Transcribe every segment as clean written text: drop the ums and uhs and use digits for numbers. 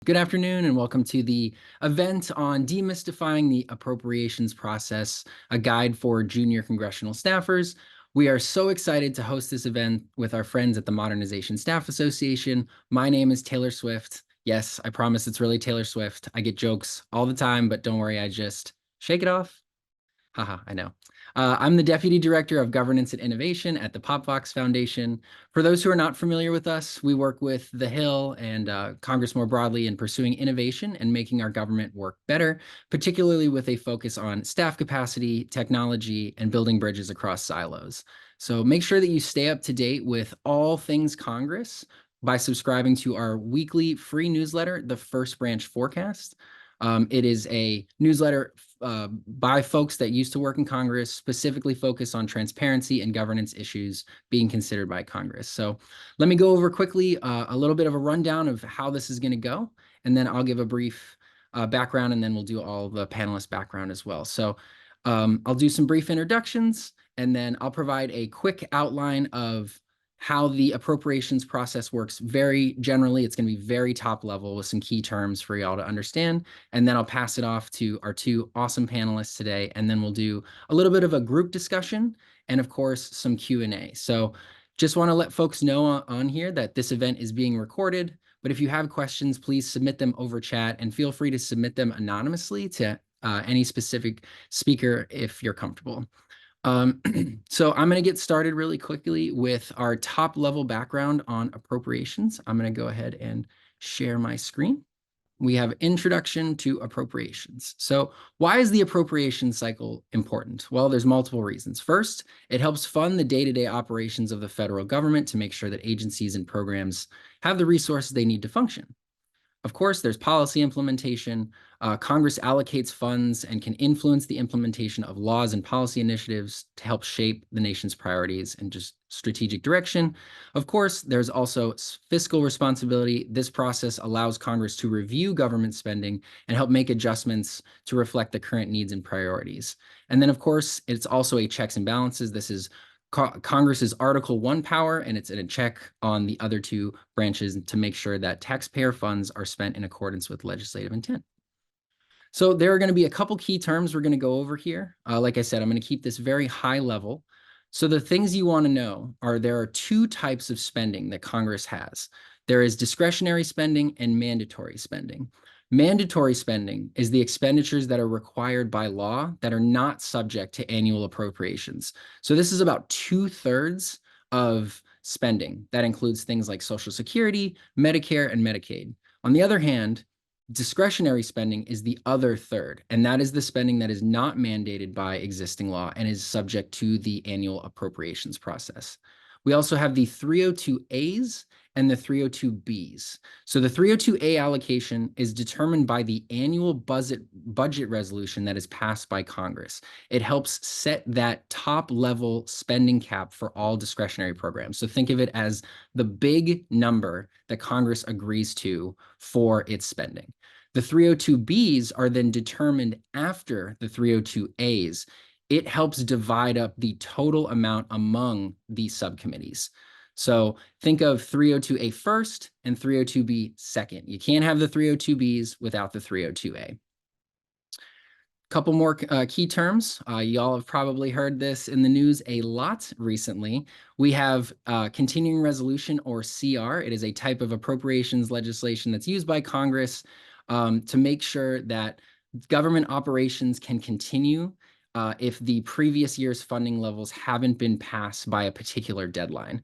Good afternoon and welcome to the event on Demystifying the Appropriations Process, a guide for junior congressional staffers. We are so excited to host this event with our friends at the Modernization Staff Association. My name is Taylor Swift. Yes, I promise it's really Taylor Swift. I get jokes all the time, but don't worry, I just shake it off. Haha, I know. I'm the Deputy Director of Governance and Innovation at the POPVOX Foundation. For those who are not familiar with us, we work with the Hill and Congress more broadly in pursuing innovation and making our government work better, particularly with a focus on staff capacity, technology, and building bridges across silos. So make sure that you stay up to date with all things Congress by subscribing to our weekly free newsletter, The First Branch Forecast. It is a newsletter by folks that used to work in Congress, specifically focus on transparency and governance issues being considered by Congress. So let me go over quickly a little bit of a rundown of how this is going to go, and then I'll give a brief background, and then we'll do all the panelist background as well. So I'll do some brief introductions, and then I'll provide a quick outline of how the appropriations process works. Very generally, it's going to be very top level with some key terms for y'all to understand. And then I'll pass it off to our two awesome panelists today. And then we'll do a little bit of a group discussion and, of course, some Q&A. So just want to let folks know on here that this event is being recorded. But if you have questions, please submit them over chat and feel free to submit them anonymously to any specific speaker if you're comfortable. So I'm going to get started really quickly with our top level background on appropriations. I'm going to go ahead and share my screen. We have introduction to appropriations. So why is the appropriation cycle important? Well, there's multiple reasons. First, it helps fund the day-to-day operations of the federal government to make sure that agencies and programs have the resources they need to function. Of course, there's policy implementation. Congress allocates funds and can influence the implementation of laws and policy initiatives to help shape the nation's priorities and just strategic direction. Of course, there's also fiscal responsibility. This process allows Congress to review government spending and help make adjustments to reflect the current needs and priorities. And then, of course, it's also a checks and balances. This is Congress's Article 1 power, and it's in a check on the other two branches to make sure that taxpayer funds are spent in accordance with legislative intent. So there are going to be a couple key terms we're going to go over here. Like I said, I'm going to keep this very high level. So the things you want to know are there are two types of spending that Congress has. There is discretionary spending and mandatory spending. Mandatory spending is the expenditures that are required by law that are not subject to annual appropriations. So this is about 2/3 of spending. That includes things like Social Security, Medicare, and Medicaid. On the other hand, discretionary spending is the other third, and that is the spending that is not mandated by existing law and is subject to the annual appropriations process. We also have the 302As and the 302Bs. So the 302A allocation is determined by the annual budget resolution that is passed by Congress. It helps set that top level spending cap for all discretionary programs. So think of it as the big number that Congress agrees to for its spending. The 302Bs are then determined after the 302As. It helps divide up the total amount among these subcommittees. So think of 302A first and 302B second. You can't have the 302Bs without the 302A. Couple more key terms. Y'all have probably heard this in the news a lot recently. We have continuing resolution, or CR. It is a type of appropriations legislation that's used by Congress to make sure that government operations can continue if the previous year's funding levels haven't been passed by a particular deadline.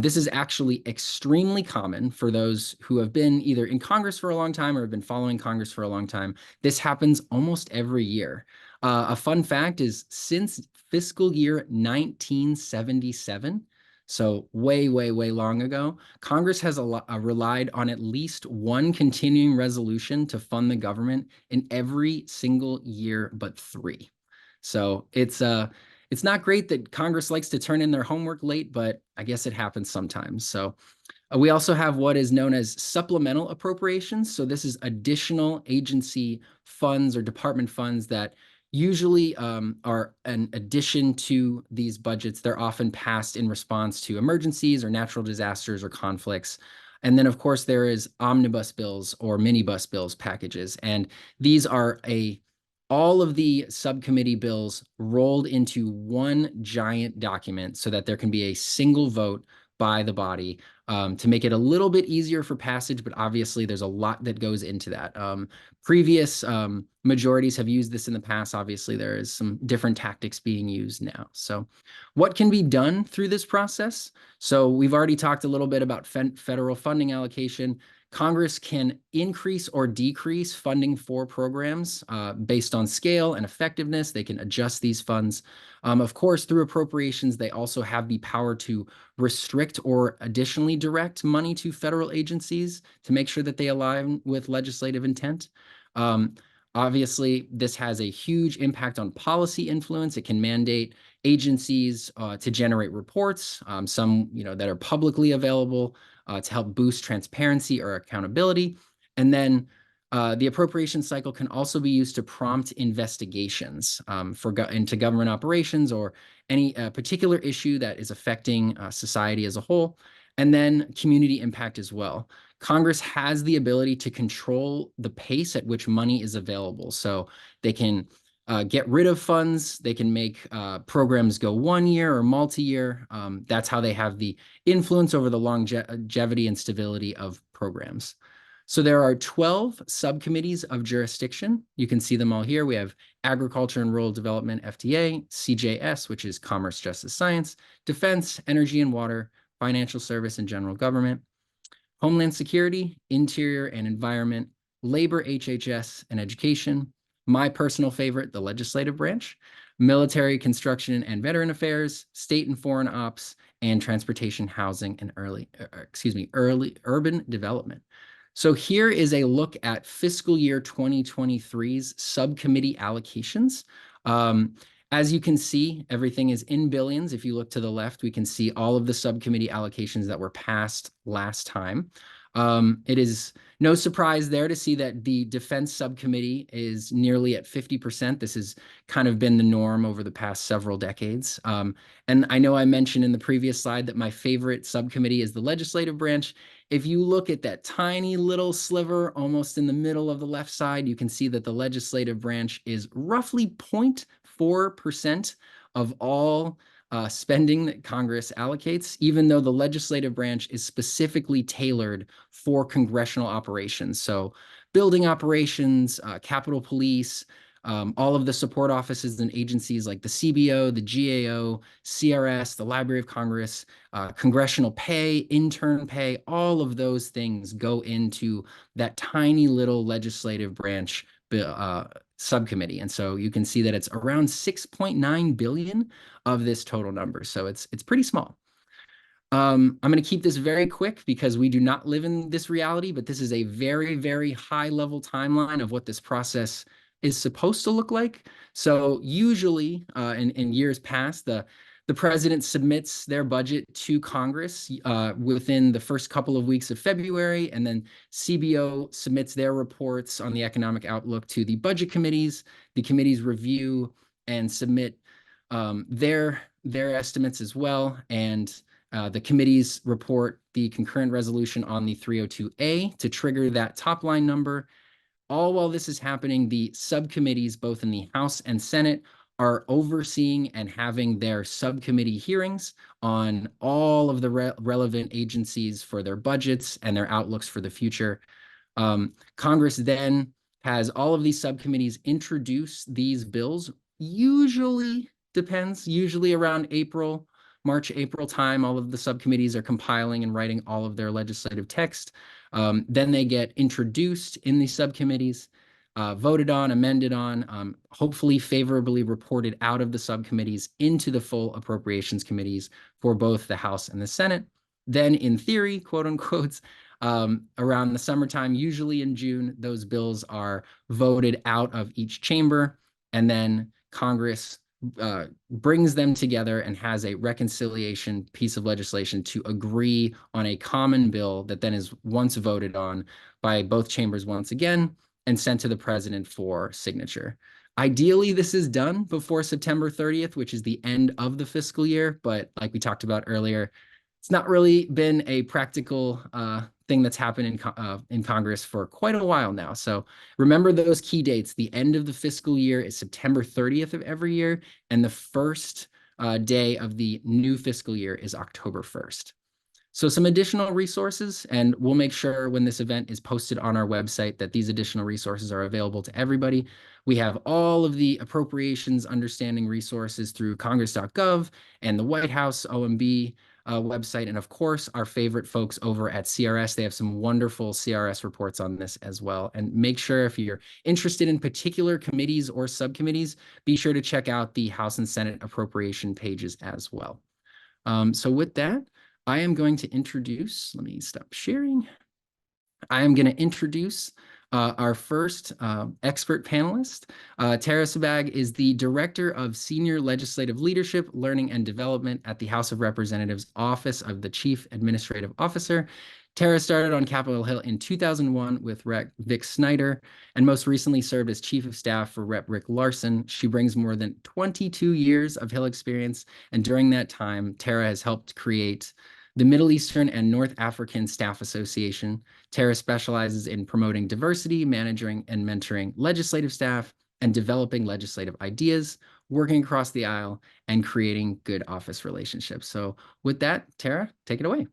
This is actually extremely common for those who have been either in Congress for a long time or have been following Congress for a long time. This happens almost every year. A fun fact is since fiscal year 1977, so way, way, way long ago, Congress has relied on at least one continuing resolution to fund the government in every single year but 3. So it's not great that Congress likes to turn in their homework late, but I guess it happens sometimes. So we also have what is known as supplemental appropriations. So this is additional agency funds or department funds that usually are an addition to these budgets. They're often passed in response to emergencies or natural disasters or conflicts. And then, of course, there is omnibus bills or minibus bills packages. And these are all of the subcommittee bills rolled into one giant document so that there can be a single vote by the body to make it a little bit easier for passage, but obviously there's a lot that goes into that. Previous majorities have used this in the past. Obviously, there is some different tactics being used now. So what can be done through this process? So we've already talked a little bit about federal funding allocation. Congress can increase or decrease funding for programs based on scale and effectiveness. They can adjust these funds. Of course, through appropriations, they also have the power to restrict or additionally direct money to federal agencies to make sure that they align with legislative intent. Obviously, this has a huge impact on policy influence. It can mandate agencies to generate reports, some that are publicly available to help boost transparency or accountability. And then the appropriation cycle can also be used to prompt investigations into government operations or any particular issue that is affecting society as a whole, and then community impact as well. Congress has the ability to control the pace at which money is available. So they can get rid of funds. They can make programs go 1 year or multi-year. That's how they have the influence over the longevity and stability of programs. So there are 12 subcommittees of jurisdiction. You can see them all here. We have Agriculture and Rural Development, FTA, CJS, which is Commerce, Justice, Science, Defense, Energy and Water, Financial Service and General Government, Homeland Security, Interior and Environment, Labor, HHS, and Education. My personal favorite, the Legislative Branch, Military, Construction, and Veteran Affairs, State and Foreign Ops, and Transportation, Housing, and Urban Development. So here is a look at fiscal year 2023's subcommittee allocations. As you can see, everything is in billions. If you look to the left, we can see all of the subcommittee allocations that were passed last time. It is no surprise there to see that the Defense Subcommittee is nearly at 50%. This has kind of been the norm over the past several decades. And I know I mentioned in the previous slide that my favorite subcommittee is the Legislative Branch. If you look at that tiny little sliver almost in the middle of the left side, you can see that the Legislative Branch is roughly 0.4% of all spending that Congress allocates, even though the legislative branch is specifically tailored for congressional operations. So building operations, Capitol Police, all of the support offices and agencies like the CBO, the GAO, CRS, the Library of Congress, congressional pay, intern pay, all of those things go into that tiny little legislative branch subcommittee. And so you can see that it's around 6.9 billion of this total number. So it's pretty small. I'm going to keep this very quick because we do not live in this reality, but this is a very, very high level timeline of what this process is supposed to look like. So usually in years past, the president submits their budget to Congress within the first couple of weeks of February, and then CBO submits their reports on the economic outlook to the budget committees. The committees review and submit their estimates as well, and the committees report the concurrent resolution on the 302A to trigger that top line number. All while this is happening, the subcommittees, both in the House and Senate, are overseeing and having their subcommittee hearings on all of the relevant agencies for their budgets and their outlooks for the future. Congress then has all of these subcommittees introduce these bills, usually around March, April time. All of the subcommittees are compiling and writing all of their legislative text. Then they get introduced in the subcommittees, voted on, amended on, hopefully favorably reported out of the subcommittees into the full appropriations committees for both the House and the Senate. Then in theory, quote unquote, around the summertime, usually in June, those bills are voted out of each chamber, and then Congress brings them together and has a reconciliation piece of legislation to agree on a common bill that then is once voted on by both chambers once again and sent to the president for signature. Ideally, this is done before September 30th, which is the end of the fiscal year. But like we talked about earlier, it's not really been a practical thing that's happened in Congress for quite a while now. So remember those key dates. The end of the fiscal year is September 30th of every year, and the first day of the new fiscal year is October 1st. So some additional resources, and we'll make sure when this event is posted on our website that these additional resources are available to everybody. We have all of the appropriations understanding resources through congress.gov and the White House OMB website. And of course, our favorite folks over at CRS, they have some wonderful CRS reports on this as well. And make sure if you're interested in particular committees or subcommittees, be sure to check out the House and Senate appropriation pages as well. So with that, I am going to introduce, let me stop sharing. I am going to introduce our first expert panelist. Tara Sabag is the Director of Senior Legislative Leadership, Learning and Development at the House of Representatives Office of the Chief Administrative Officer. Tara started on Capitol Hill in 2001 with Rep. Vic Snyder, and most recently served as Chief of Staff for Rep. Rick Larson. She brings more than 22 years of Hill experience, and during that time, Tara has helped create the Middle Eastern and North African Staff Association. Tara specializes in promoting diversity, managing and mentoring legislative staff, and developing legislative ideas, working across the aisle, and creating good office relationships. So with that, Tara, take it away.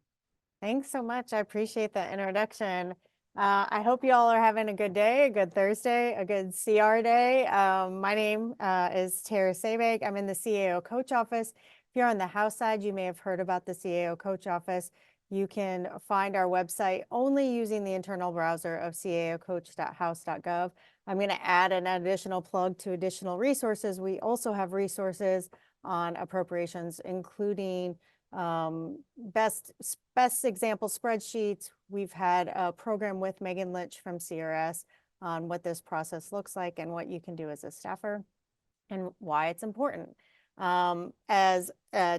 Thanks so much. I appreciate that introduction. I hope you all are having a good day, a good Thursday, a good CR day. My name is Tara Sabag. I'm in the CAO Coach Office. If you're on the House side, you may have heard about the CAO Coach Office. You can find our website only using the internal browser of caocoach.house.gov. I'm going to add an additional plug to additional resources. We also have resources on appropriations, including best example spreadsheets. We've had a program with Megan Lynch from CRS on what this process looks like and what you can do as a staffer and why it's important. As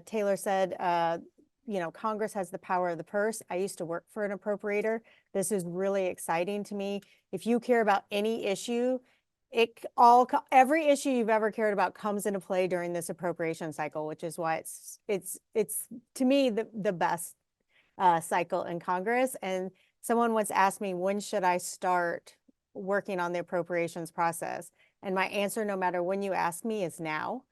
Taylor said, Congress has the power of the purse. I used to work for an appropriator. This is really exciting to me. If you care about any issue, every issue you've ever cared about comes into play during this appropriation cycle, which is why it's to me the best cycle in Congress. And someone once asked me, when should I start working on the appropriations process? And my answer, no matter when you ask me, is now.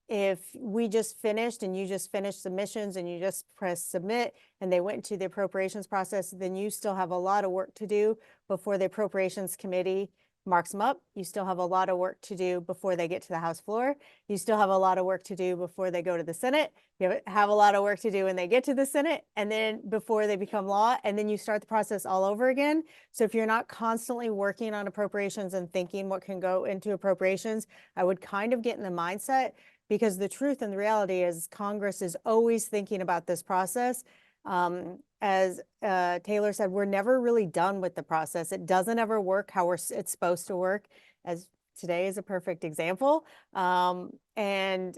If we just finished and you just finished submissions and you just press submit and they went to the appropriations process, then you still have a lot of work to do before the appropriations committee marks them up. You still have a lot of work to do before they get to the House floor. You still have a lot of work to do before they go to the Senate. You have a lot of work to do when they get to the Senate and then before they become law, and then you start the process all over again. So if you're not constantly working on appropriations and thinking what can go into appropriations, I would kind of get in the mindset, because the truth and the reality is Congress is always thinking about this process. As Taylor said, we're never really done with the process. It doesn't ever work how it's supposed to work, as today is a perfect example. And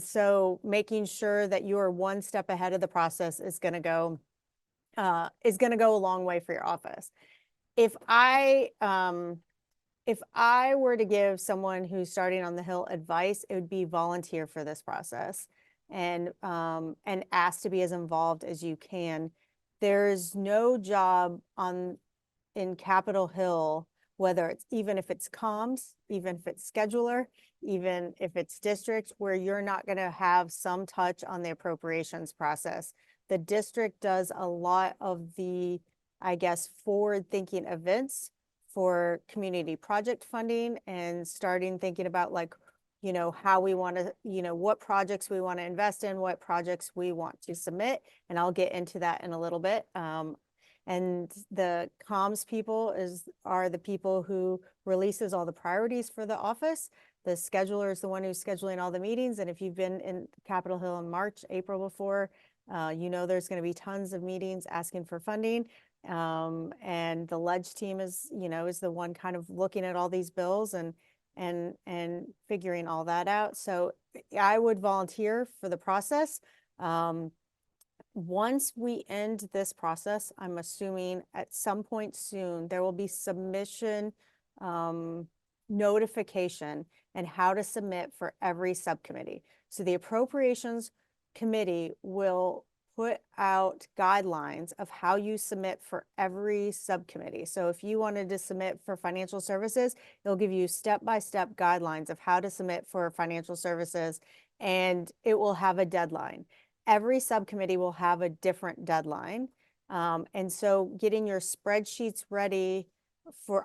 so making sure that you are one step ahead of the process is going to go a long way for your office. If I were to give someone who's starting on the Hill advice, it would be volunteer for this process and ask to be as involved as you can. There's no job in Capitol Hill, whether even if it's comms, even if it's scheduler, even if it's district, where you're not going to have some touch on the appropriations process. The district does a lot of the, I guess, forward-thinking events for community project funding and starting thinking about how we want to, what projects we want to invest in, what projects we want to submit. And I'll get into that in a little bit. And the comms people are the people who releases all the priorities for the office. The scheduler is the one who's scheduling all the meetings. And if you've been in Capitol Hill in March, April before, there's going to be tons of meetings asking for funding. And the ledge team is the one kind of looking at all these bills and figuring all that out. So I would volunteer for the process. Once we end this process, I'm assuming at some point soon, there will be submission notification and how to submit for every subcommittee. So the Appropriations Committee will put out guidelines of how you submit for every subcommittee. So if you wanted to submit for financial services, it'll give you step-by-step guidelines of how to submit for financial services, and it will have a deadline. Every subcommittee will have a different deadline. And so getting your spreadsheets ready for,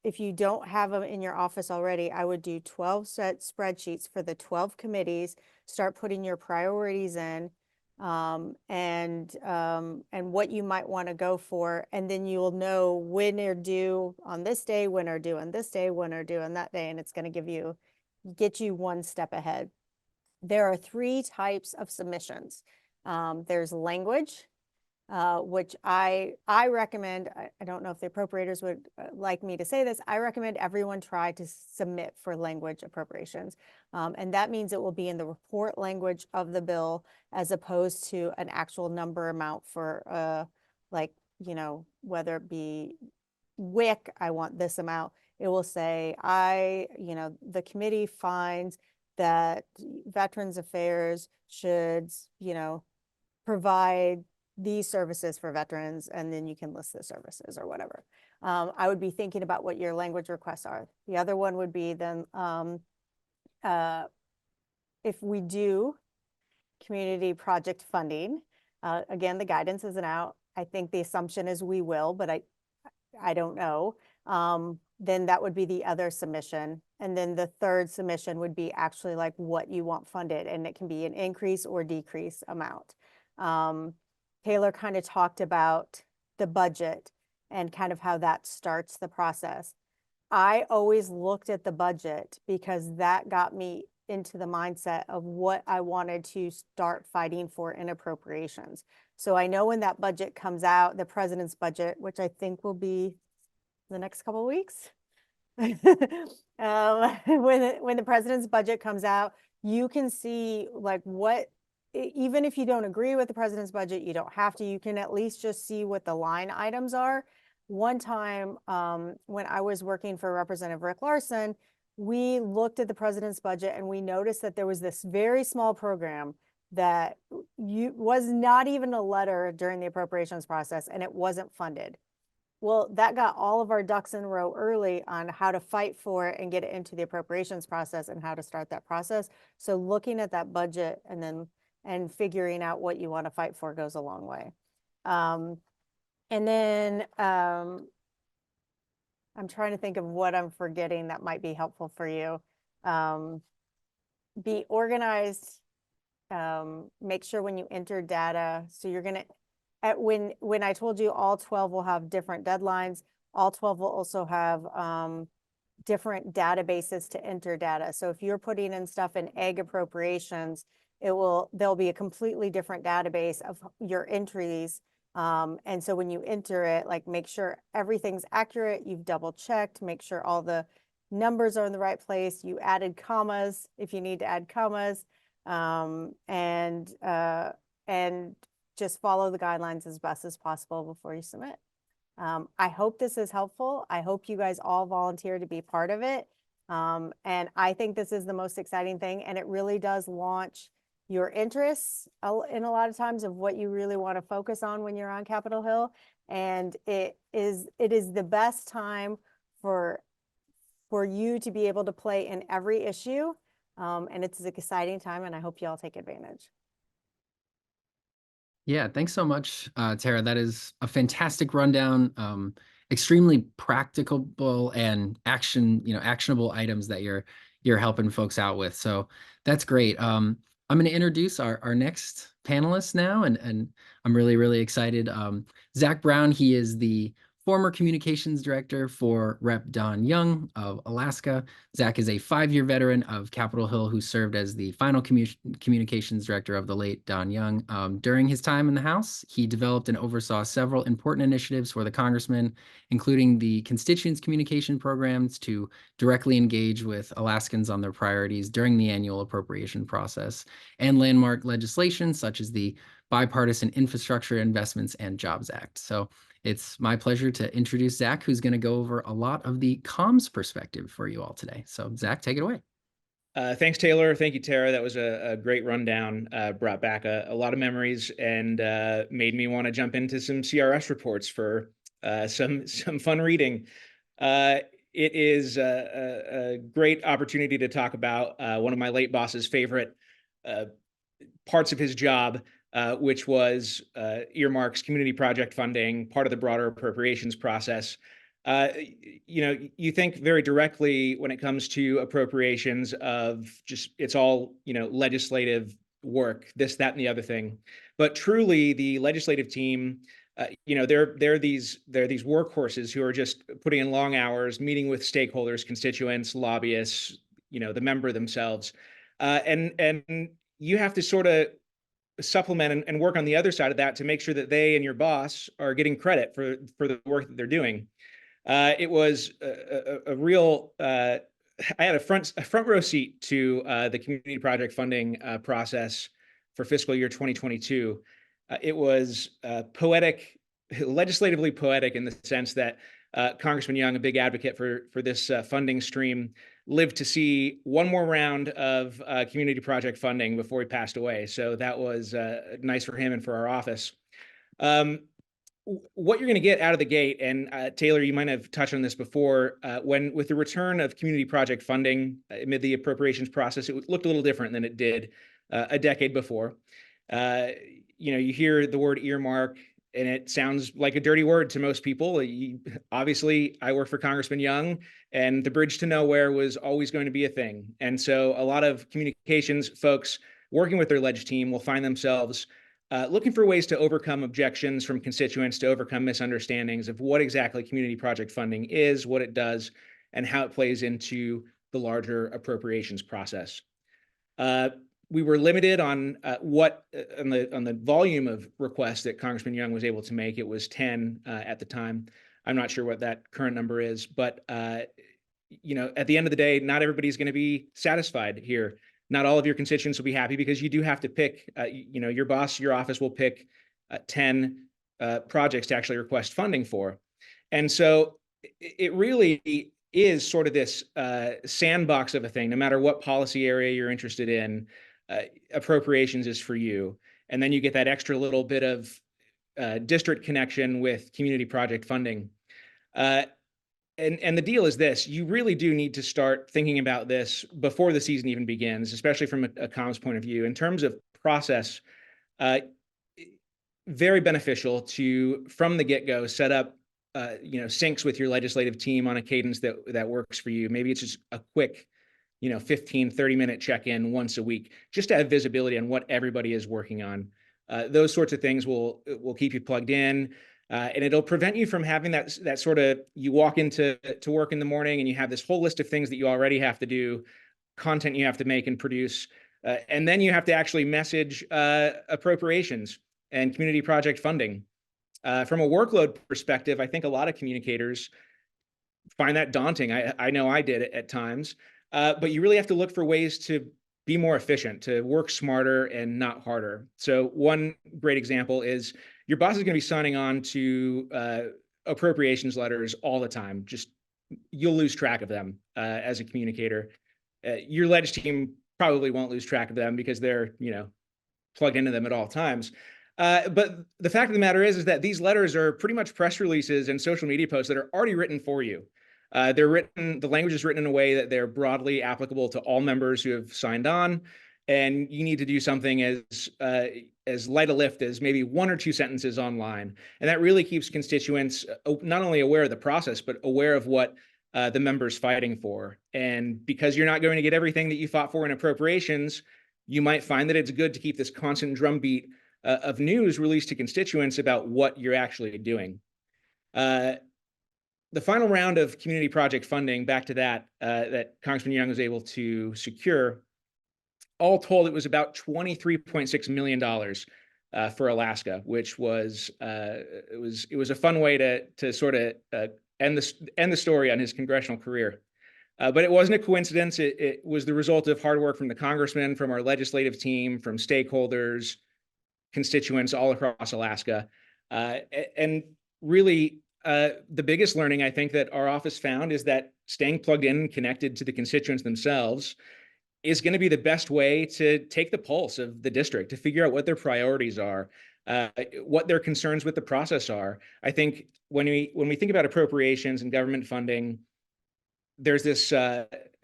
if you don't have them in your office already, I would do 12 set spreadsheets for the 12 committees, start putting your priorities in, and what you might want to go for, and then you'll know when they're due on this day, when are due on this day, when are due on that day, and it's going to get you one step ahead. There are 3 types of submissions. There's language, which I recommend. I don't know if the appropriators would like me to say this. I recommend everyone try to submit for language appropriations. And that means it will be in the report language of the bill as opposed to an actual number amount for like, you know, whether it be WIC, I want this amount. It will say, the committee finds that Veterans Affairs should, provide these services for veterans, and then you can list the services or whatever. I would be thinking about what your language requests are. The other one would be then, if we do community project funding, again, the guidance isn't out. I think the assumption is we will, but I don't know. Then that would be the other submission. And then the third submission would be actually like what you want funded, and it can be an increase or decrease amount. Taylor kind of talked about the budget and kind of how that starts the process. I always looked at the budget because that got me into the mindset of what I wanted to start fighting for in appropriations. So I know when that budget comes out, the president's budget, which I think will be the next couple of weeks, when the president's budget comes out, you can see like what, even if you don't agree with the president's budget, you don't have to, you can at least just see what the line items are. One time, when I was working for Representative Rick Larson, we looked at the president's budget and we noticed that there was this very small program that was not even a letter during the appropriations process, and it wasn't funded. Well, that got all of our ducks in a row early on how to fight for it and get it into the appropriations process and how to start that process. So looking at that budget and figuring out what you want to fight for goes a long way. And then I'm trying to think of what I'm forgetting that might be helpful for you. Be organized. Make sure when you enter data, so you're gonna, when I told you all 12 will have different deadlines, all 12 will also have different databases to enter data. So if you're putting in stuff in egg appropriations, there'll be a completely different database of your entries. And so when you enter it, like make sure everything's accurate, you've double checked, make sure all the numbers are in the right place, you added commas if you need to add commas, and just follow the guidelines as best as possible before you submit. I hope this is helpful. I hope you guys all volunteer to be part of it. And I think this is the most exciting thing, and it really does launch your interests in a lot of times of what you really want to focus on when you're on Capitol Hill. And it is the best time for you to be able to play in every issue. And it's an exciting time, and I hope you all take advantage. Yeah, thanks so much, Tara. That is a fantastic rundown. Extremely practicable and actionable items that you're helping folks out with. So that's great. I'm going to introduce our next panelist now, and I'm really, really excited. Zach Brown, he is the former communications director for Rep. Don Young of Alaska. Zach is a 5-year veteran of Capitol Hill who served as the final communications director of the late Don Young. During his time in the House, he developed and oversaw several important initiatives for the congressman, including the constituents communication programs to directly engage with Alaskans on their priorities during the annual appropriation process, and landmark legislation such as the Bipartisan Infrastructure Investments and Jobs Act. So it's my pleasure to introduce Zach, who's going to go over a lot of the comms perspective for you all today. So Zach, take it away. Thanks, Taylor. Thank you, Tara. That was a great rundown. Brought back a lot of memories and made me want to jump into some CRS reports for some fun reading. It is a great opportunity to talk about one of my late boss's favorite parts of his job, which was earmarks, community project funding, part of the broader appropriations process. You think very directly when it comes to appropriations of just it's all, legislative work, this, that, and the other thing. But truly, the legislative team, they're these workhorses who are just putting in long hours, meeting with stakeholders, constituents, lobbyists, the member themselves, and you have to sort of supplement and work on the other side of that to make sure that they and your boss are getting credit for the work that they're doing. It was a real. I had a front row seat to the community project funding process for fiscal year 2022. It was poetic, legislatively poetic in the sense that Congressman Young, a big advocate for this funding stream, lived to see one more round of community project funding before he passed away. So that was nice for him and for our office. What you're going to get out of the gate, and Taylor, you might have touched on this before, with the return of community project funding amid the appropriations process, it looked a little different than it did a decade before. You hear the word earmark, and it sounds like a dirty word to most people. Obviously, I work for Congressman Young, and the bridge to nowhere was always going to be a thing. And so a lot of communications folks working with their ledge team will find themselves looking for ways to overcome objections from constituents, to overcome misunderstandings of what exactly community project funding is, what it does, and how it plays into the larger appropriations process. We were limited on on the volume of requests that Congressman Young was able to make. It was 10 at the time. I'm not sure what that current number is, but at the end of the day, not everybody's going to be satisfied here. Not all of your constituents will be happy because you do have to pick, your boss, your office will pick 10 projects to actually request funding for. And so it really is sort of this sandbox of a thing. No matter what policy area you're interested in, appropriations is for you. And then you get that extra little bit of district connection with community project funding. And the deal is this: you really do need to start thinking about this before the season even begins, especially from a comms point of view. In terms of process, very beneficial to, from the get-go, set up syncs with your legislative team on a cadence that works for you. Maybe it's just a quick 15, 30-minute check-in once a week, just to have visibility on what everybody is working on. Those sorts of things will keep you plugged in. And it'll prevent you from having that sort of, you walk into work in the morning and you have this whole list of things that you already have to do, content you have to make and produce, and then you have to actually message appropriations and community project funding. From a workload perspective, I think a lot of communicators find that daunting. I know I did at times, but you really have to look for ways to be more efficient, to work smarter and not harder. So one great example is your boss is going to be signing on to appropriations letters all the time. Just you'll lose track of them as a communicator. Your ledge team probably won't lose track of them because they're plugged into them at all times. But the fact of the matter is that these letters are pretty much press releases and social media posts that are already written for you. The language is written in a way that they're broadly applicable to all members who have signed on, and you need to do something as light a lift as maybe one or two sentences online. And that really keeps constituents not only aware of the process, but aware of what the member's fighting for. And because you're not going to get everything that you fought for in appropriations, you might find that it's good to keep this constant drumbeat of news released to constituents about what you're actually doing. The final round of community project funding, back to that Congressman Young was able to secure, all told, it was about $23.6 million for Alaska, which was it was a fun way to sort of end the story on his congressional career. But it wasn't a coincidence. It was the result of hard work from the congressman, from our legislative team, from stakeholders, constituents all across Alaska, and really. The biggest learning I think that our office found is that staying plugged in and connected to the constituents themselves is going to be the best way to take the pulse of the district, to figure out what their priorities are, what their concerns with the process are. I think when we think about appropriations and government funding, there's this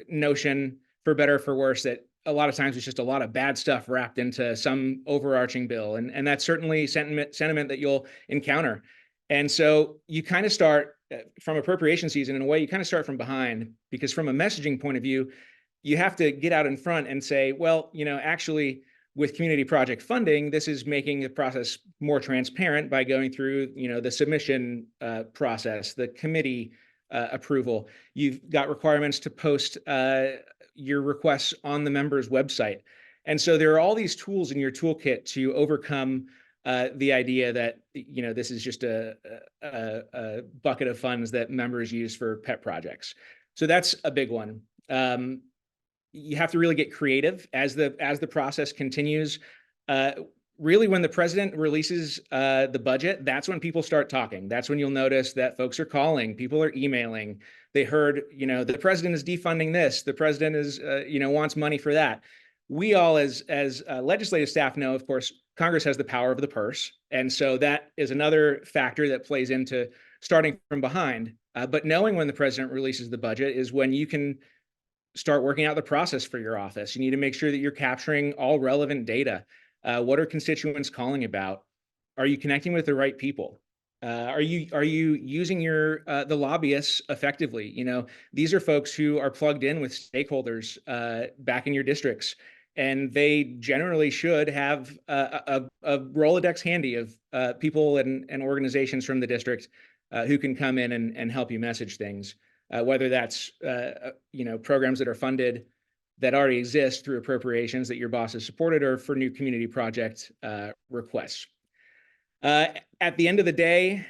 notion, for better or for worse, that a lot of times it's just a lot of bad stuff wrapped into some overarching bill. And that's certainly sentiment that you'll encounter. And so you kind of start from appropriation season in a way, you kind of start from behind, because from a messaging point of view, you have to get out in front and say, well, actually, with community project funding, this is making the process more transparent by going through, the submission process, the committee approval. You've got requirements to post your requests on the member's website. And so there are all these tools in your toolkit to overcome the idea that, this is just a bucket of funds that members use for pet projects. So that's a big one. You have to really get creative as the process continues. Really, when the president releases the budget, that's when people start talking. That's when you'll notice that folks are calling, people are emailing. They heard, the president is defunding this. The president is, wants money for that. We all, as legislative staff, know, of course, Congress has the power of the purse, and so that is another factor that plays into starting from behind. But knowing when the president releases the budget is when you can start working out the process for your office. You need to make sure that you're capturing all relevant data. What are constituents calling about? Are you connecting with the right people? Are you using the lobbyists effectively? These are folks who are plugged in with stakeholders back in your districts, and they generally should have a Rolodex handy of people and organizations from the district who can come in and help you message things. Whether that's programs that are funded that already exist through appropriations that your boss has supported, or for new community project requests. At the end of the day,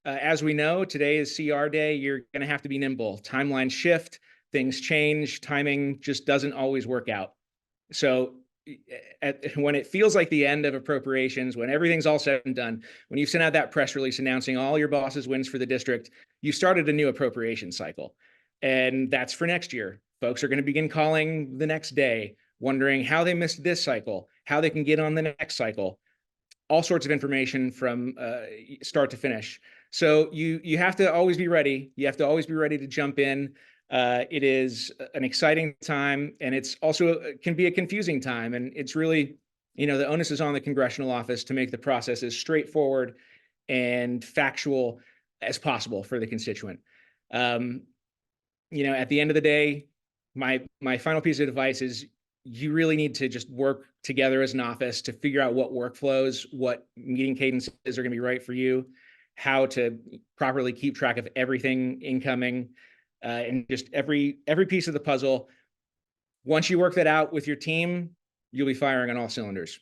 as we know, today is CR day. You're going to have to be nimble. Timelines shift, things change, timing just doesn't always work out. So when it feels like the end of appropriations, when everything's all said and done, when you've sent out that press release announcing all your boss's wins for the district, you started a new appropriation cycle. And that's for next year. Folks are going to begin calling the next day, wondering how they missed this cycle, how they can get on the next cycle, all sorts of information from start to finish. So you have to always be ready. You have to always be ready to jump in. It is an exciting time, and it's also can be a confusing time. And it's really, the onus is on the congressional office to make the process as straightforward and factual as possible for the constituent. At the end of the day, my final piece of advice is you really need to just work together as an office to figure out what workflows, what meeting cadences are going to be right for you, how to properly keep track of everything incoming, and just every piece of the puzzle. Once you work that out with your team, you'll be firing on all cylinders.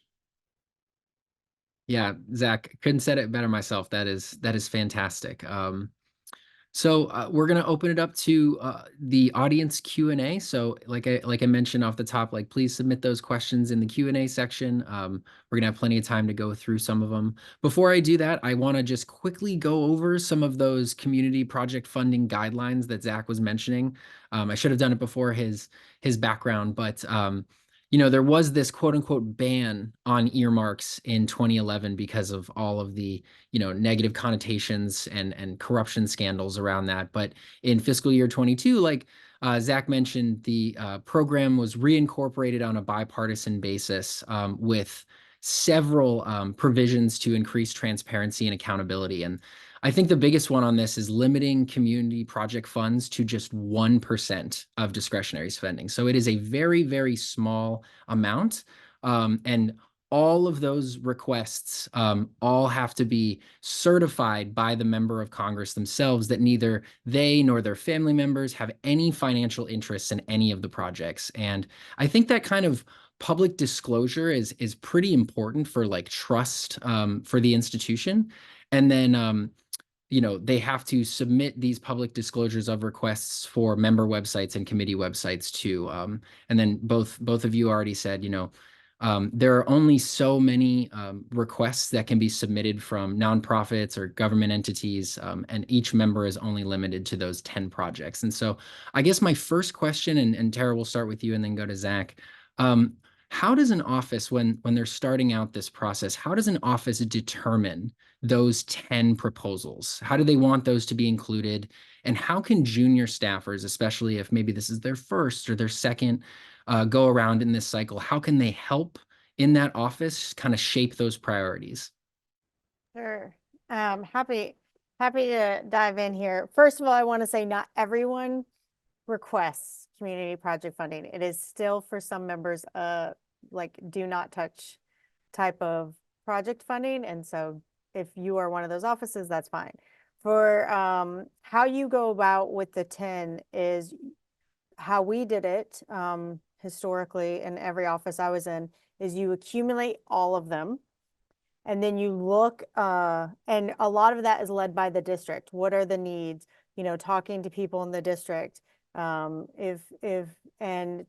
Yeah, Zach, couldn't said it better myself. That is fantastic. So we're going to open it up to the audience Q&A. So like I mentioned off the top, please submit those questions in the Q&A section. We're going to have plenty of time to go through some of them. Before I do that, I want to just quickly go over some of those community project funding guidelines that Zach was mentioning. I should have done it before his background, but there was this quote unquote ban on earmarks in 2011 because of all of the, negative connotations and corruption scandals around that. But in fiscal year 22, like Zach mentioned, the program was reincorporated on a bipartisan basis with several provisions to increase transparency and accountability. And I think the biggest one on this is limiting community project funds to just 1% of discretionary spending. So it is a very, very small amount. And all of those requests all have to be certified by the member of Congress themselves that neither they nor their family members have any financial interests in any of the projects. And I think that kind of public disclosure is pretty important for trust for the institution. And then they have to submit these public disclosures of requests for member websites and committee websites too. And then both of you already said, there are only so many requests that can be submitted from nonprofits or government entities, and each member is only limited to those 10 projects. And so I guess my first question, and Tara, we'll start with you and then go to Zach. How does an office, when they're starting out this process, how does an office determine those 10 proposals? How do they want those to be included? And how can junior staffers, especially if maybe this is their first or their second go around in this cycle, how can they help in that office kind of shape those priorities? Sure. Happy to dive in here. First of all, I want to say not everyone requests community project funding. It is still for some members like do not touch type of project funding. And so if you are one of those offices, that's fine. For how you go about with the 10 is how we did it historically in every office I was in, is you accumulate all of them. And then you look, and a lot of that is led by the district. What are the needs? You know, talking to people in the district, and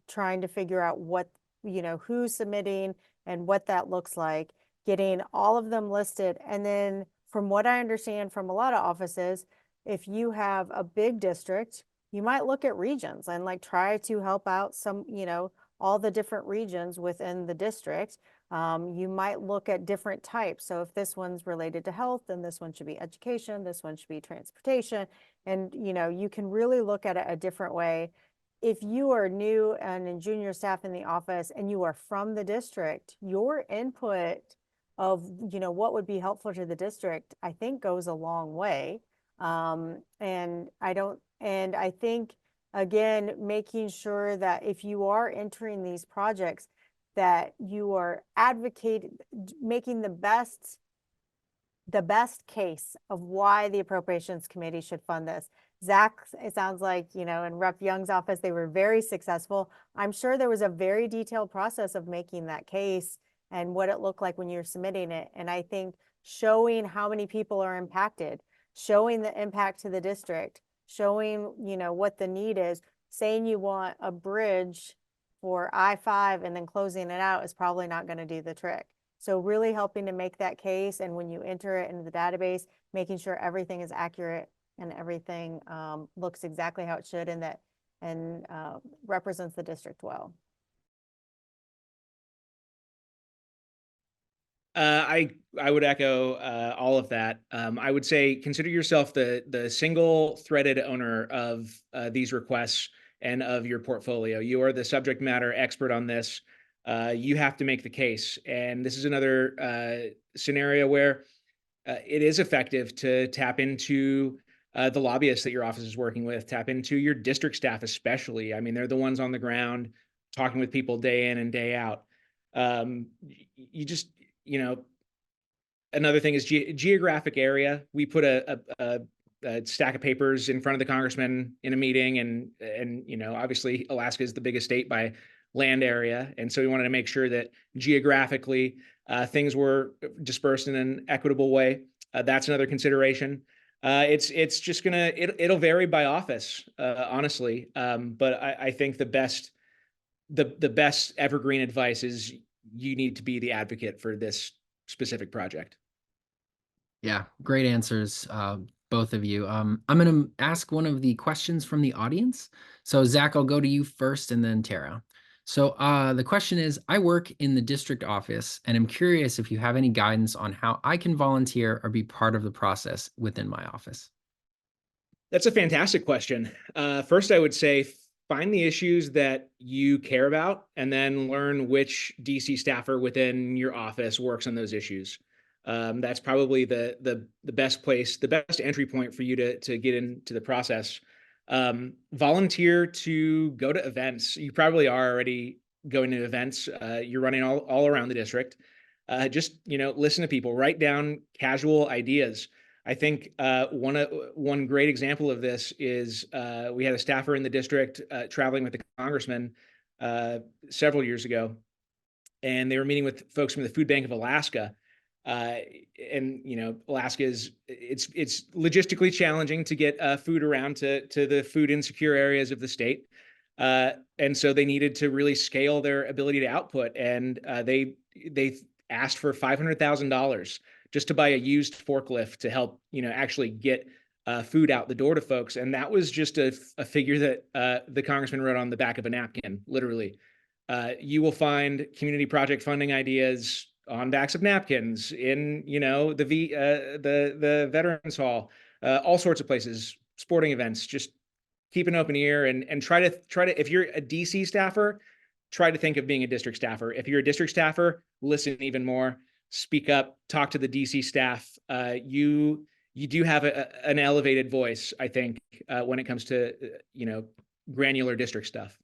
trying to figure out what, you know, who's submitting and what that looks like, getting all of them listed. And then from what I understand from a lot of offices, if you have a big district, you might look at regions and like try to help out some, you know, all the different regions within the district. You might look at different types. So if this one's related to health, then this one should be education, this one should be transportation. And, you know, you can really look at it a different way. If you are new and in junior staff in the office and you are from the district, your input of, you know, what would be helpful to the district, I think goes a long way. And I think, again, making sure that if you are entering these projects, that you are advocating, making the best case of why the Appropriations Committee should fund this. Zach, it sounds like, you know, in Rep. Young's office, they were very successful. I'm sure there was a very detailed process of making that case and what it looked like when you're submitting it. And I think showing how many people are impacted, showing the impact to the district, showing, you know, what the need is, saying you want a bridge for I-5 and then closing it out is probably not going to do the trick. So really helping to make that case, and when you enter it into the database, making sure everything is accurate and everything looks exactly how it should, and that represents the district well. I would echo all of that. I would say consider yourself the single threaded owner of these requests and of your portfolio. You are the subject matter expert on this. You have to make the case. And this is another scenario where it is effective to tap into the lobbyists that your office is working with, tap into your district staff especially. I mean, they're the ones on the ground talking with people day in and day out. You just, you know, another thing is geographic area. We put a stack of papers in front of the congressman in a meeting, and you know, obviously Alaska is the biggest state by land area, and so we wanted to make sure that geographically things were dispersed in an equitable way. That's another consideration. It's just gonna it'll vary by office, honestly. But I think the best evergreen advice is you need to be the advocate for this specific project. Yeah, great answers, both of you. I'm going to ask one of the questions from the audience. So Zach, I'll go to you first and then Tara. So the question is, I work in the district office and I'm curious if you have any guidance on how I can volunteer or be part of the process within my office. That's a fantastic question. First, I would say find the issues that you care about and then learn which DC staffer within your office works on those issues. That's probably the best place, the best entry point for you to get into the process. Volunteer to go to events. You probably are already going to events. You're running all around the district. Just, you know, listen to people, write down casual ideas. I think one great example of this is we had a staffer in the district traveling with the congressman several years ago, and they were meeting with folks from the Food Bank of Alaska. And you know, Alaska it's logistically challenging to get food around to the food insecure areas of the state, and so they needed to really scale their ability to output, and they asked for $500,000 just to buy a used forklift to help, you know, actually get food out the door to folks. And that was just a figure that the congressman wrote on the back of a napkin, literally. You will find community project funding ideas on backs of napkins in, the Veterans Hall, all sorts of places, sporting events. Just keep an open ear and try to. If you're a DC staffer, try to think of being a district staffer. If you're a district staffer, listen even more. Speak up. Talk to the DC staff. You do have an elevated voice, I think, when it comes to granular district stuff.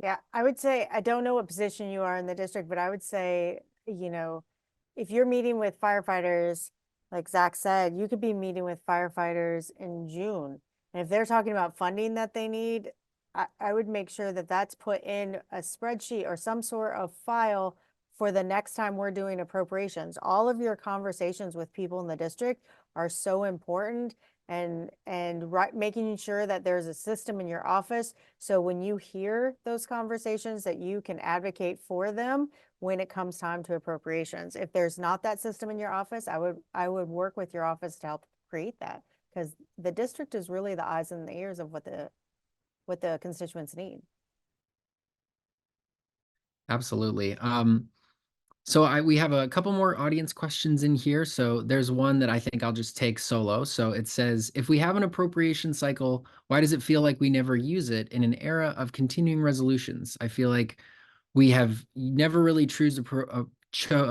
Yeah, I would say, I don't know what position you are in the district, but I would say, if you're meeting with firefighters, like Zach said, you could be meeting with firefighters in June. And if they're talking about funding that they need, I would make sure that that's put in a spreadsheet or some sort of file for the next time we're doing appropriations. All of your conversations with people in the district are so important, and making sure that there's a system in your office, so when you hear those conversations that you can advocate for them when it comes time to appropriations. If there's not that system in your office, I would work with your office to help create that, because the district is really the eyes and the ears of what the constituents need. Absolutely. So we have a couple more audience questions in here. So there's one that I think I'll just take solo. So it says, if we have an appropriation cycle, why does it feel like we never use it in an era of continuing resolutions? I feel like we have never really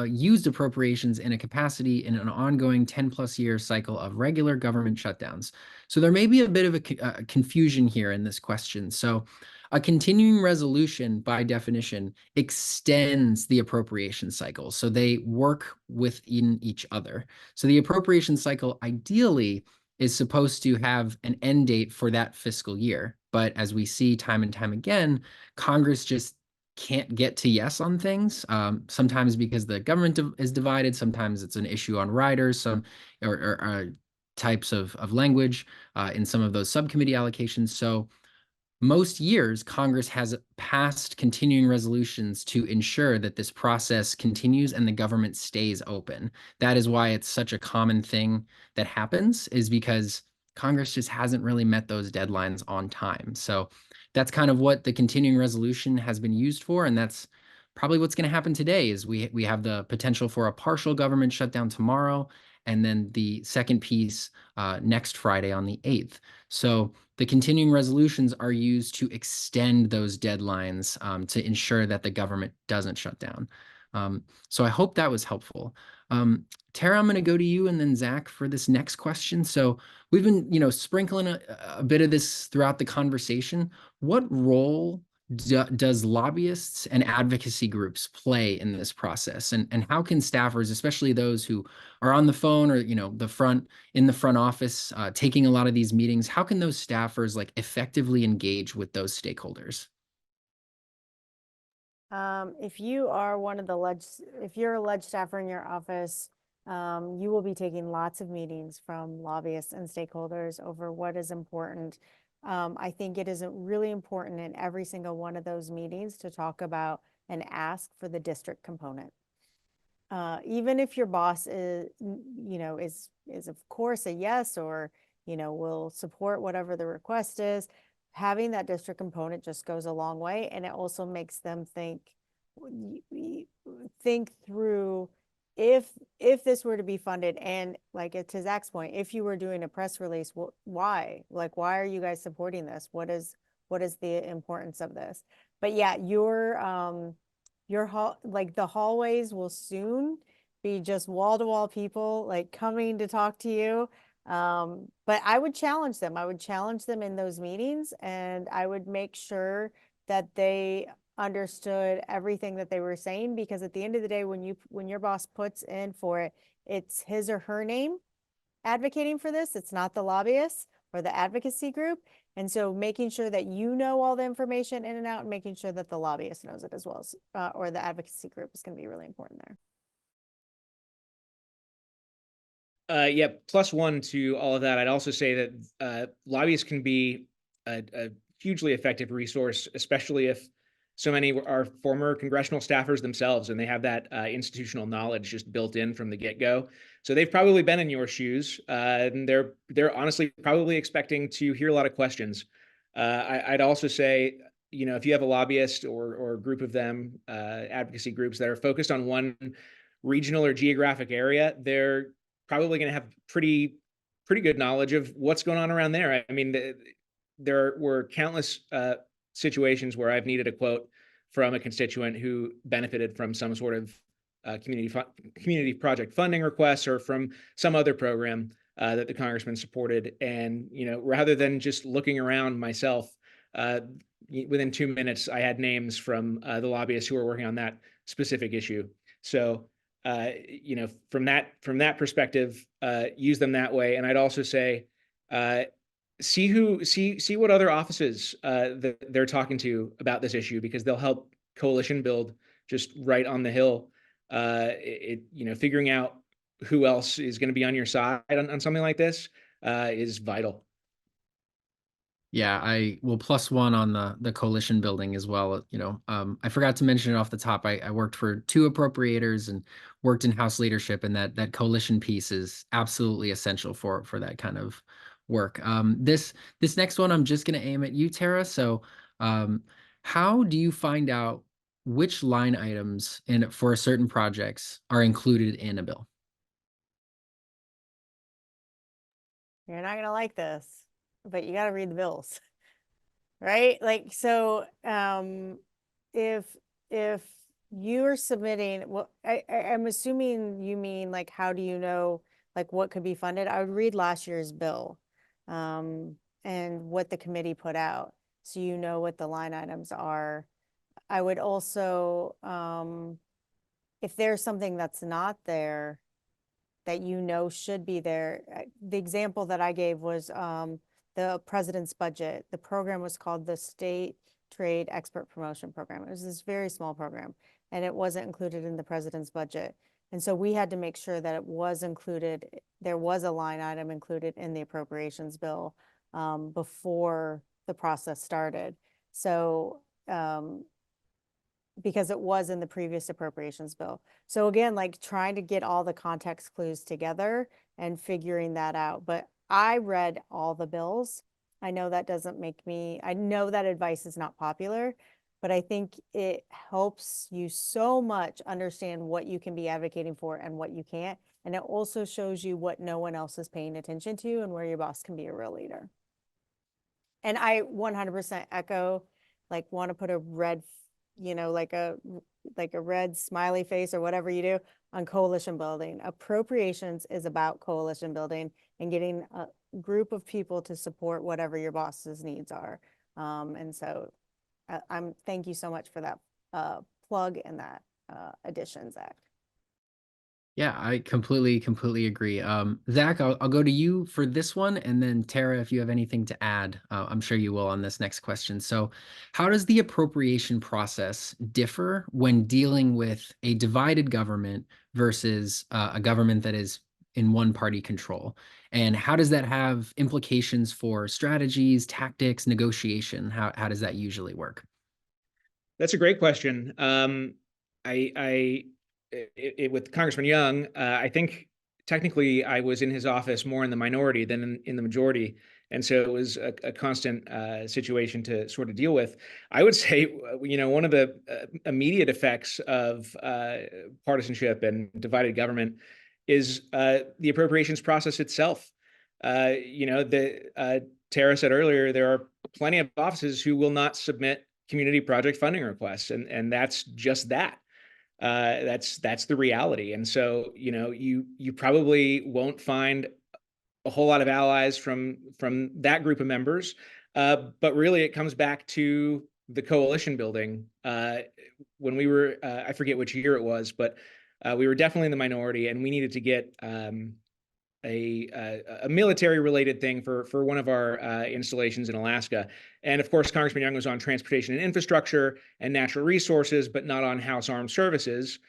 used appropriations in a capacity in an ongoing 10+ year cycle of regular government shutdowns. So there may be a bit of a confusion here in this question. So a continuing resolution, by definition, extends the appropriation cycle. So they work within each other. So the appropriation cycle ideally is supposed to have an end date for that fiscal year. But as we see time and time again, Congress just can't get to yes on things. Sometimes because the government is divided. Sometimes it's an issue on riders, or types of language in some of those subcommittee allocations. So most years, Congress has passed continuing resolutions to ensure that this process continues and the government stays open. That is why it's such a common thing that happens, is because Congress just hasn't really met those deadlines on time. So that's kind of what the continuing resolution has been used for, and that's probably what's going to happen today. Is we have the potential for a partial government shutdown tomorrow, and then the second piece next Friday on the 8th. So the continuing resolutions are used to extend those deadlines to ensure that the government doesn't shut down. So I hope that was helpful. Tara, I'm going to go to you and then Zach for this next question. So we've been, sprinkling a bit of this throughout the conversation. What role does lobbyists and advocacy groups play in this process? And how can staffers, especially those who are on the phone or, in the front office, taking a lot of these meetings, how can those staffers effectively engage with those stakeholders? If you are if you're a ledge staffer in your office, you will be taking lots of meetings from lobbyists and stakeholders over what is important. I think it is really important in every single one of those meetings to talk about and ask for the district component. Even if your boss is of course a yes, or, will support whatever the request is, having that district component just goes a long way. And it also makes them think through, if this were to be funded, and to Zach's point, if you were doing a press release, why? Why are you guys supporting this? What is the importance of this? But yeah, the hallways will soon be just wall-to-wall people coming to talk to you. But I would challenge them. I would challenge them in those meetings, and I would make sure that they understood everything that they were saying, because at the end of the day, when your boss puts in for it, it's his or her name advocating for this. It's not the lobbyist or the advocacy group. And so making sure that you know all the information in and out, and making sure that the lobbyist knows it as well, as or the advocacy group, is going to be really important there. Yeah, +1 to all of that. I'd also say that lobbyists can be a hugely effective resource, especially if so many are former congressional staffers themselves, and they have that institutional knowledge just built in from the get-go. So they've probably been in your shoes, and they're honestly probably expecting to hear a lot of questions. I'd also say, if you have a lobbyist or a group of them, advocacy groups that are focused on one regional or geographic area, they're probably going to have pretty good knowledge of what's going on around there. I mean, there were countless situations where I've needed a quote from a constituent who benefited from some sort of community project funding requests or from some other program that the congressman supported. And, rather than just looking around myself, within 2 minutes, I had names from the lobbyists who were working on that specific issue. So, from that perspective, use them that way. And I'd also say, see what other offices that they're talking to about this issue, because they'll help coalition build just right on the Hill. Figuring out who else is going to be on your side on something like this is vital. Yeah, I will +1 on the coalition building as well. I forgot to mention it off the top. I worked for 2 appropriators and worked in House leadership, and that coalition piece is absolutely essential for that kind of work. This next one, I'm just going to aim at you, Tara. So, how do you find out which line items for certain projects are included in a bill? You're not gonna like this, but you got to read the bills, right? Like, so if you're submitting, well, I'm assuming you mean like, how do you know like what could be funded? I would read last year's bill and what the committee put out, so you know what the line items are. I would also, if there's something that's not there that should be there. The example that I gave was the president's budget. The program was called the State Trade Expert Promotion Program. It was this very small program, and it wasn't included in the president's budget. And so we had to make sure that it was included. There was a line item included in the appropriations bill before the process started. So because it was in the previous appropriations bill. So again, like trying to get all the context clues together and figuring that out. But I read all the bills. I know that doesn't make me, I know that advice is not popular, but I think it helps you so much understand what you can be advocating for and what you can't. And it also shows you what no one else is paying attention to and where your boss can be a real leader. And I 100% echo, like, want to put a red, like a red smiley face or whatever you do on coalition building. Appropriations is about coalition building and getting a group of people to support whatever your boss's needs are. And so thank you so much for that plug and that addition, Zach. Yeah, I completely agree. Zach, I'll go to you for this one, and then Tara, if you have anything to add, I'm sure you will on this next question. So, how does the appropriation process differ when dealing with a divided government versus a government that is in one party control? And how does that have implications for strategies, tactics, negotiation? How does that usually work? That's a great question. With Congressman Young, I think technically I was in his office more in the minority than in the majority. And so it was a constant situation to sort of deal with. I would say, one of the immediate effects of partisanship and divided government is the appropriations process itself. Tara said earlier, there are plenty of offices who will not submit community project funding requests, and that's just that. That's the reality. And so, you probably won't find a whole lot of allies from that group of members. But really it comes back to the coalition building. When we were, I forget which year it was, but we were definitely in the minority, and we needed to get a military related thing for one of our installations in Alaska. And of course, Congressman Young was on transportation and infrastructure and natural resources, but not on House Armed Services.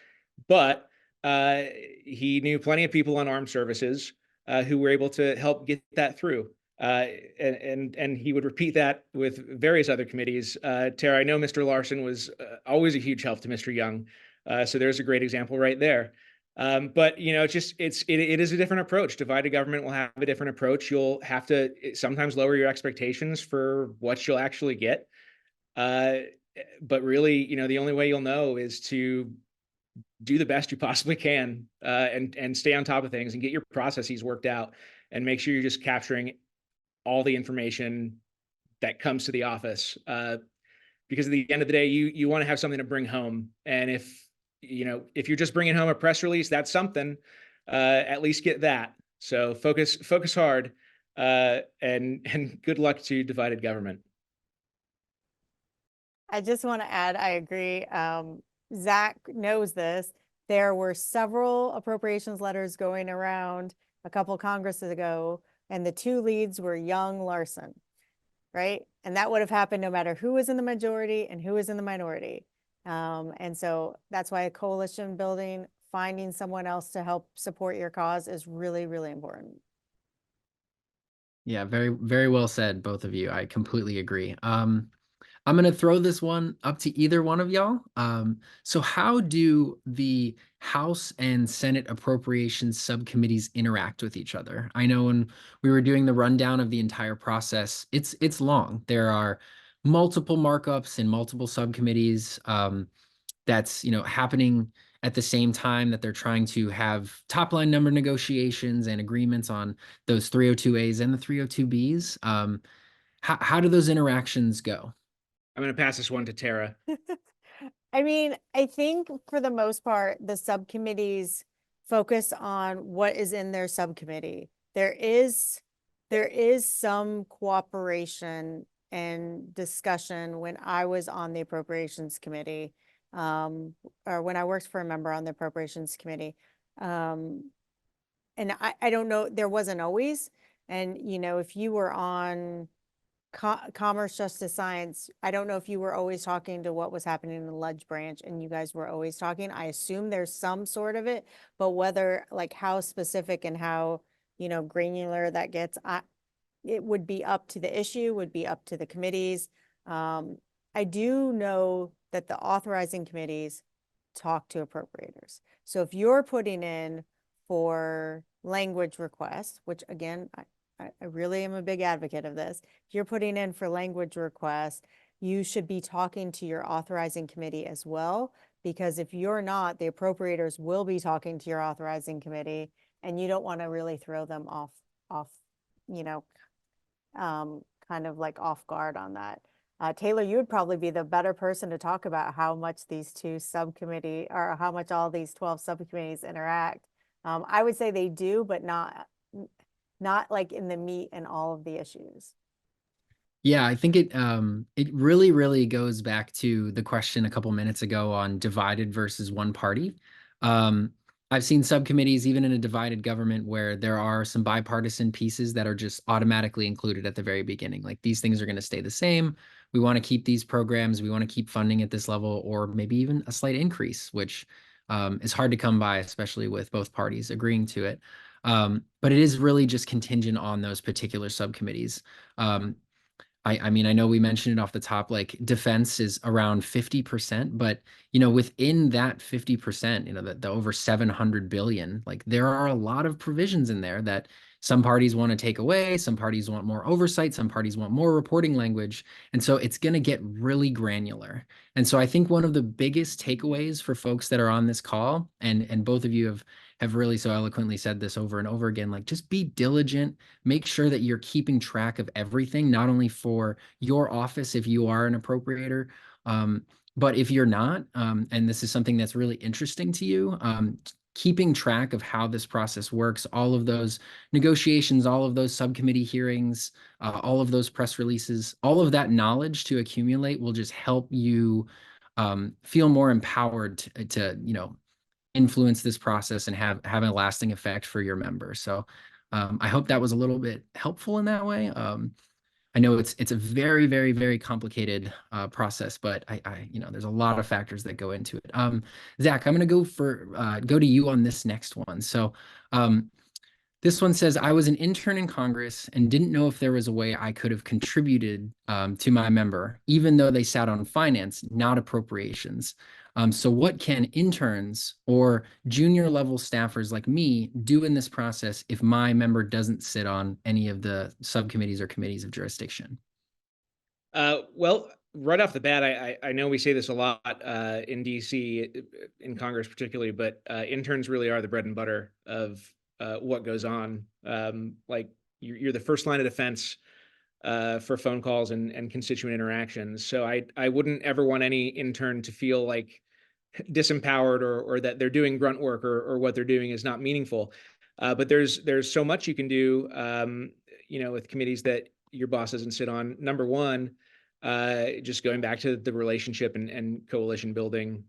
But he knew plenty of people on armed services who were able to help get that through. And he would repeat that with various other committees. Tara, I know Mr. Larson was always a huge help to Mr. Young. So there's a great example right there. But it is a different approach. Divided government will have a different approach. You'll have to sometimes lower your expectations for what you'll actually get. But really, the only way you'll know is to do the best you possibly can, and stay on top of things and get your processes worked out, and make sure you're just capturing all the information that comes to the office. Because at the end of the day, you want to have something to bring home. And if you're just bringing home a press release, that's something. At least get that. So focus hard, and good luck to divided government. I just want to add, I agree. Zach knows this. There were several appropriations letters going around a couple Congresses ago, and the two leads were Young Larson, right? And that would have happened no matter who was in the majority and who was in the minority. And so that's why a coalition building, finding someone else to help support your cause is really, really important. Yeah, very, very well said, both of you. I completely agree. I'm going to throw this one up to either one of y'all. So how do the House and Senate appropriations subcommittees interact with each other? I know when we were doing the rundown of the entire process, it's long. There are multiple markups in multiple subcommittees. That's happening at the same time that they're trying to have top line number negotiations and agreements on those 302As and the 302Bs. How do those interactions go? I'm going to pass this one to Tara. I mean, I think for the most part, the subcommittees focus on what is in their subcommittee. There is some cooperation and discussion when I was on the Appropriations Committee, or when I worked for a member on the Appropriations Committee. And I don't know, there wasn't always. And, if you were on Commerce, Justice, Science, I don't know if you were always talking to what was happening in the Ledge branch and you guys were always talking. I assume there's some sort of it, but whether like how specific and how, granular that gets, it would be up to the issue, would be up to the committees. I do know that the authorizing committees talk to appropriators. So if you're putting in for language requests, which again, I really am a big advocate of this. If you're putting in for language requests, you should be talking to your authorizing committee as well, because if you're not, the appropriators will be talking to your authorizing committee, and you don't want to really throw them off, kind of like off guard on that. Taylor, you would probably be the better person to talk about how much these two subcommittee or how much all these 12 subcommittees interact. I would say they do, but not like in the meat and all of the issues. Yeah, I think it really, really goes back to the question a couple minutes ago on divided versus one party. I've seen subcommittees, even in a divided government, where there are some bipartisan pieces that are just automatically included at the very beginning. Like, these things are going to stay the same. We want to keep these programs. We want to keep funding at this level, or maybe even a slight increase, which is hard to come by, especially with both parties agreeing to it. But it is really just contingent on those particular subcommittees. I mean, I know we mentioned it off the top, like defense is around 50%, but within that 50%, the over 700 billion, like there are a lot of provisions in there that some parties want to take away, some parties want more oversight, some parties want more reporting language. And so it's going to get really granular. And so I think one of the biggest takeaways for folks that are on this call, and both of you have really so eloquently said this over and over again, like, just be diligent, make sure that you're keeping track of everything, not only for your office if you are an appropriator, but if you're not, and this is something that's really interesting to you, keeping track of how this process works, all of those negotiations, all of those subcommittee hearings, all of those press releases, all of that knowledge to accumulate will just help you feel more empowered to influence this process and have a lasting effect for your members. So I hope that was a little bit helpful in that way. I know it's a very, very, very complicated process, but I there's a lot of factors that go into it. Zach, I'm going to go to you on this next one. So this one says, I was an intern in Congress and didn't know if there was a way I could have contributed to my member, even though they sat on finance, not appropriations. So what can interns or junior level staffers like me do in this process if my member doesn't sit on any of the subcommittees or committees of jurisdiction? Well, right off the bat, I know we say this a lot in DC, in Congress particularly, but interns really are the bread and butter of what goes on. Like you're the first line of defense for phone calls and constituent interactions. So I wouldn't ever want any intern to feel like disempowered or that they're doing grunt work or what they're doing is not meaningful. But there's so much you can do, with committees that your boss doesn't sit on. Number one, just going back to the relationship and coalition building,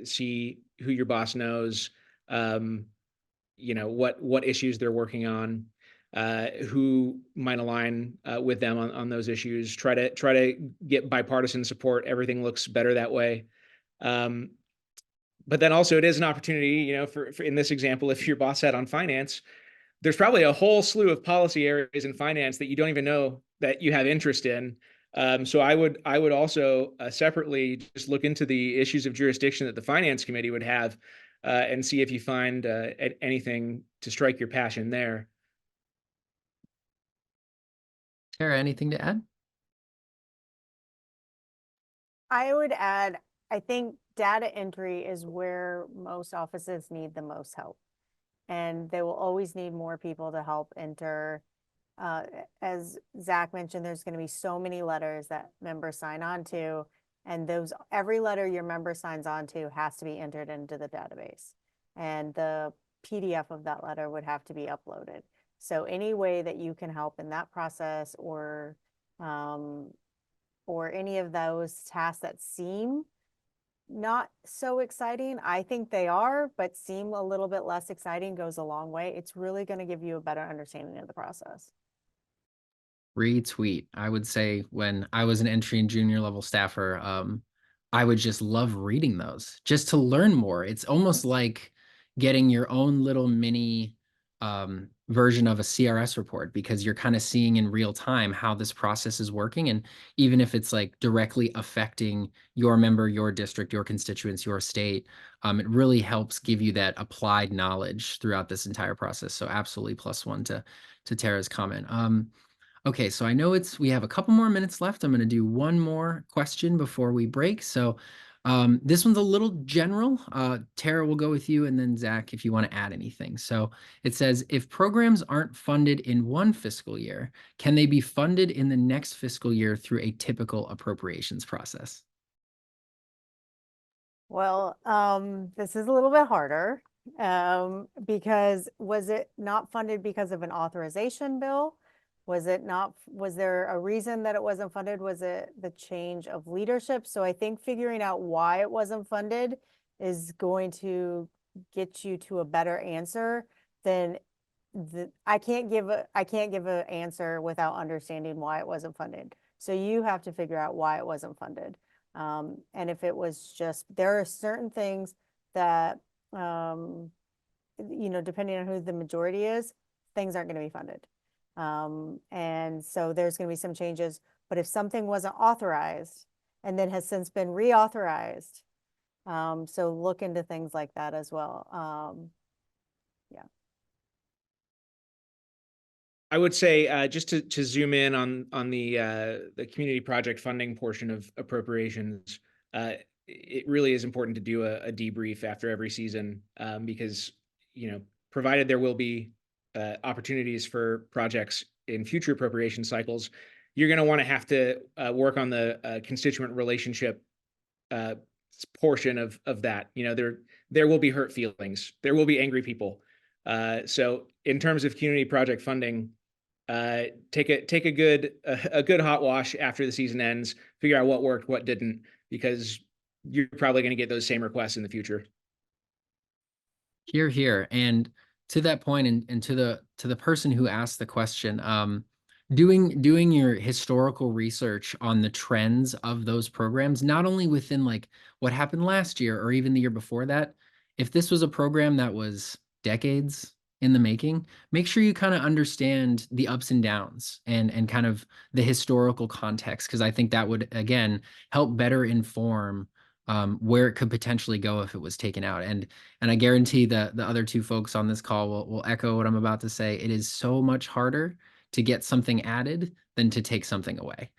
see who your boss knows, what issues they're working on, who might align with them on those issues. Try to get bipartisan support. Everything looks better that way. But then also it is an opportunity, for in this example, if your boss sat on finance, there's probably a whole slew of policy areas in finance that you don't even know that you have interest in. So I would also separately just look into the issues of jurisdiction that the finance committee would have, and see if you find anything to strike your passion there. Tara, anything to add? I would add, I think data entry is where most offices need the most help. And they will always need more people to help enter. As Zach mentioned, there's going to be so many letters that members sign on to, and every letter your member signs on to has to be entered into the database. And the PDF of that letter would have to be uploaded. So any way that you can help in that process or any of those tasks that seem not so exciting, I think they are, but seem a little bit less exciting, goes a long way. It's really going to give you a better understanding of the process. Retweet. I would say when I was an entry and junior level staffer, I would just love reading those just to learn more. It's almost like getting your own little mini version of a CRS report, because you're kind of seeing in real time how this process is working. And even if it's like directly affecting your member, your district, your constituents, your state, it really helps give you that applied knowledge throughout this entire process. So absolutely +1 to Tara's comment. Okay, so I know we have a couple more minutes left. I'm going to do one more question before we break. So this one's a little general. Tara, will go with you, and then Zach, if you want to add anything. So it says, if programs aren't funded in one fiscal year, can they be funded in the next fiscal year through a typical appropriations process? Well, this is a little bit harder because was it not funded because of an authorization bill? Was there a reason that it wasn't funded? Was it the change of leadership? So I think figuring out why it wasn't funded is going to get you to a better answer than I can't give an answer without understanding why it wasn't funded. So you have to figure out why it wasn't funded. And if it was just, there are certain things that, depending on who the majority is, things aren't going to be funded. And so there's going to be some changes, but if something wasn't authorized and then has since been reauthorized, so look into things like that as well. Yeah. I would say just to zoom in on the community project funding portion of appropriations, it really is important to do a debrief after every season, because provided there will be opportunities for projects in future appropriation cycles, you're going to want to have to work on the constituent relationship portion of that. There will be hurt feelings, there will be angry people. So in terms of community project funding, take a good hot wash after the season ends, figure out what worked, what didn't, because you're probably going to get those same requests in the future. Hear, hear. And to that point, and to the person who asked the question, doing your historical research on the trends of those programs, not only within like what happened last year or even the year before that, if this was a program that was decades in the making, make sure you kind of understand the ups and downs and kind of the historical context, because I think that would, again, help better inform where it could potentially go if it was taken out. And I guarantee that the other two folks on this call will echo what I'm about to say. It is so much harder to get something added than to take something away.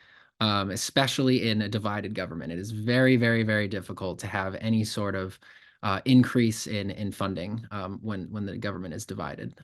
especially in a divided government. It is very, very, very difficult to have any sort of increase in funding when the government is divided.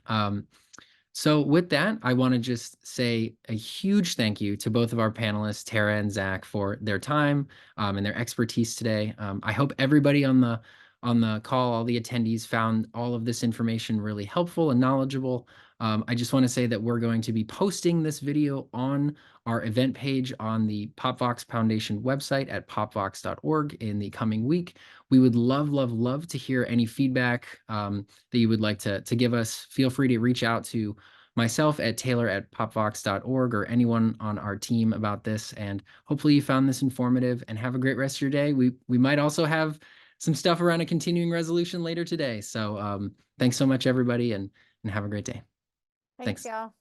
So with that, I want to just say a huge thank you to both of our panelists, Tara and Zach, for their time and their expertise today. I hope everybody on the call, all the attendees, found all of this information really helpful and knowledgeable. I just want to say that we're going to be posting this video on our event page on the POPVOX Foundation website at popvox.org in the coming week. We would love, love, love to hear any feedback that you would like to give us. Feel free to reach out to myself at taylor@popvox.org or anyone on our team about this. And hopefully you found this informative, and have a great rest of your day. We might also have some stuff around a continuing resolution later today. So thanks so much, everybody, and have a great day. Thanks, y'all.